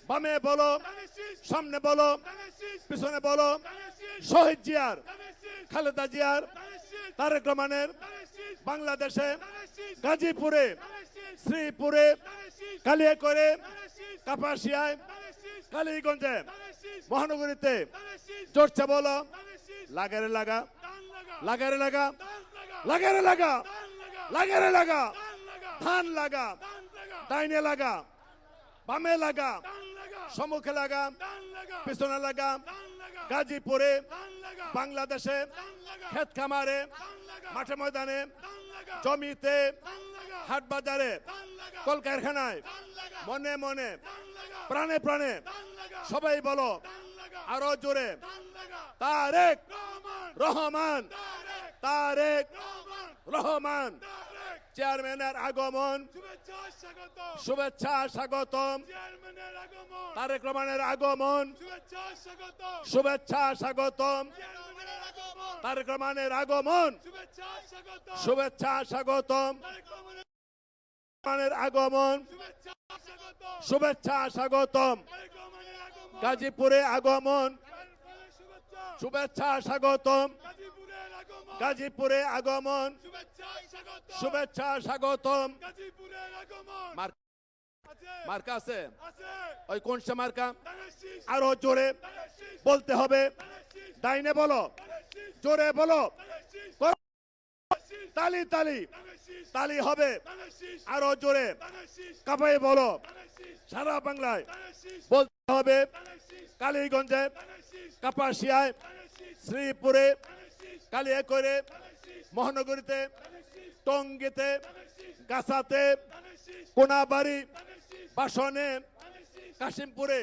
বামে বলো, সামনে বলো, পিছনে বলো, শহীদ জিয়ার, খালেদা জিয়ার, তারেক রহমানের বাংলাদেশে গাজীপুরে, শ্রীপুরে, কালিয়াকৈরে, কাপাসিয়ায়, কালীগঞ্জে, মহানগরীতে চর্চা বলো, লাগারে লাগা, লাগারে লাগা, লাগারে লাগা, লাগারে লাগা, ধান লাগা, ডাইনে লাগা, বামে লাগা, সম্মুখে লাগা, পিছনে লাগা, গাজীপুরে, বাংলাদেশে, ক্ষেত খামারে, মাঠে ময়দানে, জমিতে, হাট বাজারে, কলকারখানায়, মনে মনে, প্রাণে প্রাণে সবাই বলো আরো জোরে, তারেক রহমান, তারেক রহমান। চেয়ারম্যানের আগমন, শুভেচ্ছা স্বাগতম। তারেক রহমানের আগমন, শুভেচ্ছা স্বাগতম। তারেক রহমানের আগমন, শুভেচ্ছা স্বাগতম। রহমানের আগমন, শুভেচ্ছা স্বাগতম। গাজীপুরে আগমন, শুভেচ্ছা স্বাগতম। গাজীপুরে আগমন, শুভেচ্ছা স্বাগতম। মার্কা আছে, ওই কোন সে মার্কা? আরো জোরে বলতে হবে, ডাইনে বলো, জোরে বলো, তালি তালি তালি হবে, আরো জোরে কাপাই বলো, সারা বাংলায় বলতে হবে। কালীগঞ্জে, কাপাসিয়ায়, শ্রীপুরে, কালিয়াকৈরে, মহানগরীতে, টঙ্গীতে, গাছাতে, কোনাবাড়ি, বাসনে, কাশিমপুরে,